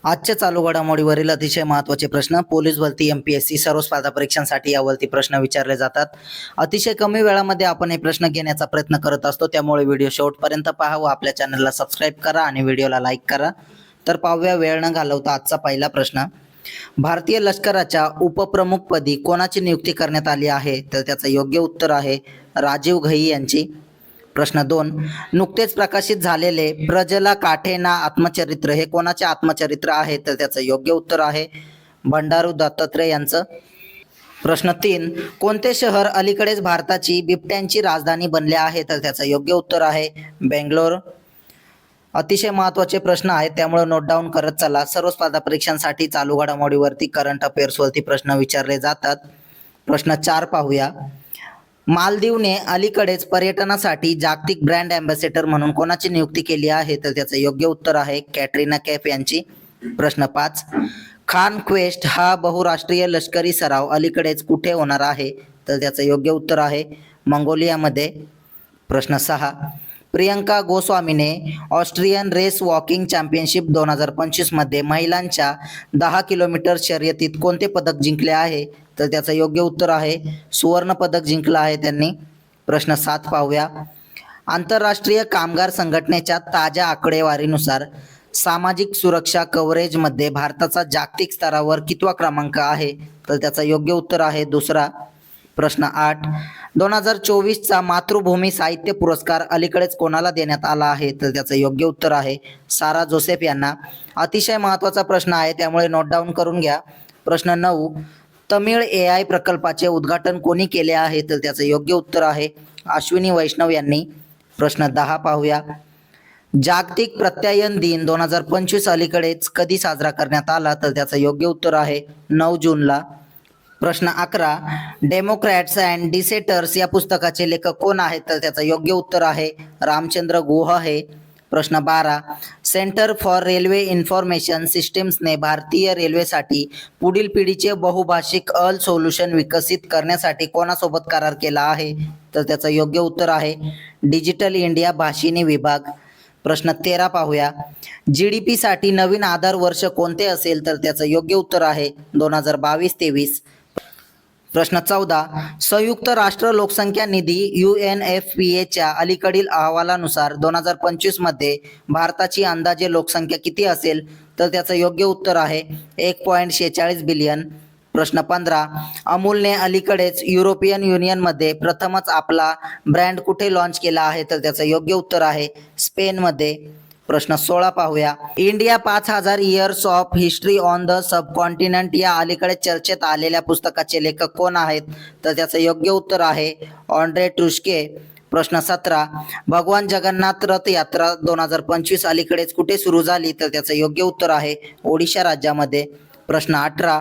आजच्या चालू घडामोडीवरील अतिशय महत्त्वाचे प्रश्न पोलीस भरती एमपीएससी सर्व स्पर्धा परीक्षांसाठी यावरती प्रश्न विचारले जातात. अतिशय कमी वेळामध्ये आपण हे प्रश्न घेण्याचा प्रयत्न करत असतो, त्यामुळे व्हिडिओ शेवटपर्यंत पहा व आपल्या चॅनलला सबस्क्राईब करा आणि व्हिडिओला लाईक करा. तर पाहूया वेळ न घालवता आजचा पहिला प्रश्न. भारतीय लष्कराच्या उपप्रमुखपदी कोणाची नियुक्ती करण्यात आली आहे? तर त्याचं योग्य उत्तर आहे राजीव घई यांची. प्रश्न 2. नुकतेच प्रकाशित झालेले प्रजला काठेना आत्मचरित्र हे कोणाचे आत्मचरित्र आहे? तर त्याचं योग्य उत्तर आहे बंडारू दत्तात्रय यांचं. प्रश्न 3. कोणते शहर अलीकडेच भारताची बिबट्यांची राजधानी बनले आहे? तर त्याचं योग्य उत्तर आहे बेंगलोर. अतिशय महत्त्वाचे प्रश्न आहेत, त्यामुळे नोट डाऊन करत चला. सर्व स्पर्धा परीक्षांसाठी चालू घडामोडीवरती करंट अफेअर्सवरती प्रश्न विचारले जातात. प्रश्न 4 पाहूया. मालदीवने अलीकडेच पर्यटनासाठी जागतिक ब्रँड अँबॅसेडर म्हणून कोणाची नियुक्ती केली आहे? तर त्याचं योग्य उत्तर आहे कॅटरीना कैफ यांची. प्रश्न 5. खान क्वेस्ट हा बहुराष्ट्रीय लष्करी सराव अलीकडेच कुठे होणार आहे? तर त्याचं योग्य उत्तर आहे मंगोलियामध्ये. प्रश्न 6. प्रियंका गोस्वामीने ऑस्ट्रियन रेस वॉकिंग चॅम्पियनशिप 2025 मध्ये महिलांच्या 10 किलोमीटर शर्यतीत कोणते पदक जिंकले आहे? तर त्याचं योग्य उत्तर आहे सुवर्ण पदक जिंकलं आहे त्यांनी. प्रश्न 7 पाहूया. आंतरराष्ट्रीय कामगार संघटनेच्या ताज्या आकडेवारीनुसार सामाजिक सुरक्षा कव्हरेजमध्ये भारताचा जागतिक स्तरावर कितवा क्रमांक आहे? तर त्याचं योग्य उत्तर आहे दुसरा. प्रश्न 8. 2024चा मातृभूमी साहित्य पुरस्कार अलीकडेच कोणाला देण्यात आला आहे? तर त्याचं योग्य उत्तर आहे सारा जोसेफ यांना. अतिशय महत्त्वाचा प्रश्न आहे, त्यामुळे नोट डाऊन करून घ्या. प्रश्न 9. तमिळ AI प्रकल्पाचे उद्घाटन कोणी केले आहे? तर त्याचं योग्य उत्तर आहे अश्विनी वैष्णव यांनी. प्रश्न 10 पाहूया. जागतिक प्रत्यायन दिन 2025 अलीकडेच कधी साजरा करण्यात आला? तर त्याचं योग्य उत्तर आहे 9 जूनला. प्रश्न 11. डेमोक्रॅट्स अँड डिसेटर्स या पुस्तकाचे लेखक कोण आहेत? तर त्याचं योग्य उत्तर आहे रामचंद्र गुहा हे. प्रश्न 12. सेंटर फॉर रेल्वे इन्फॉर्मेशन सिस्टीम्सने भारतीय रेल्वेसाठी पुढील पिढीचे बहुभाषिक अल सोल्युशन विकसित करण्यासाठी कोणासोबत करार केला आहे? तर त्याचं योग्य उत्तर आहे डिजिटल इंडिया भाषिणी विभाग. प्रश्न 13 पाहूया. GDP साठी नवीन आधार वर्ष कोणते असेल? तर त्याचं योग्य उत्तर आहे 2022-23. प्रश्न 14. संयुक्त राष्ट्र लोकसंख्या निधी UNFPAच्या अलीकडील अहवालानुसार 2025 मध्ये भारताची अंदाजे लोकसंख्या किती असेल? तर त्याचं योग्य उत्तर आहे 1.46 बिलियन. प्रश्न 15. अमूलने अलीकडेच युरोपियन युनियनमध्ये प्रथमच आपला ब्रँड कुठे लॉन्च केला आहे? तर त्याचं योग्य उत्तर आहे स्पेनमध्ये. प्रश्न 16 पाहूया. India 5000 years of history on the subcontinent या अलीकडे चर्चेत आलेल्या पुस्तकाचे लेखक कोण आहेत? तर त्याचं योग्य उत्तर आहे ऑन्ड्रे ट्रुस्के. प्रश्न 17. भगवान जगन्नाथ रथ यात्रा 2025 अलीकडेच कुठे सुरू झाली? तर त्याचं योग्य उत्तर आहे ओडिशा राज्यामध्ये. प्रश्न 18.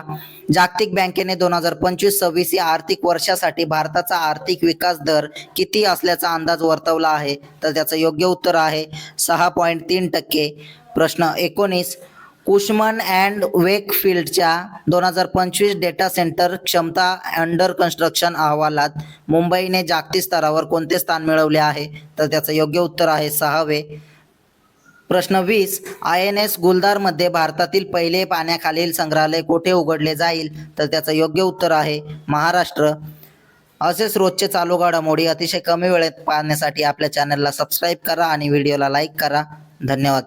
जागतिक बँकेने 2025-26 या आर्थिक वर्षासाठी भारताचा आर्थिक विकास दर किती असल्याचा अंदाज वर्तवला आहे? तर त्याचं योग्य उत्तर आहे 6.3%. प्रश्न 19. कुशमन अँड वेकफिल्डच्या 2025 डेटा सेंटर क्षमता अंडर कन्स्ट्रक्शन अहवालात मुंबईने जागतिक स्तरावर कोणते स्थान मिळवले आहे? तर त्याचं योग्य उत्तर आहे 6वे. प्रश्न 20. INS गुलदारमध्ये भारतातील पहिले पाण्याखालील संग्रहालय कोठे उघडले जाईल? तर त्याचं योग्य उत्तर आहे महाराष्ट्र. असेच रोजचे चालू घडामोडी अतिशय कमी वेळेत पाहण्यासाठी आपल्या चॅनलला सबस्क्राईब करा आणि व्हिडिओला लाईक करा. धन्यवाद.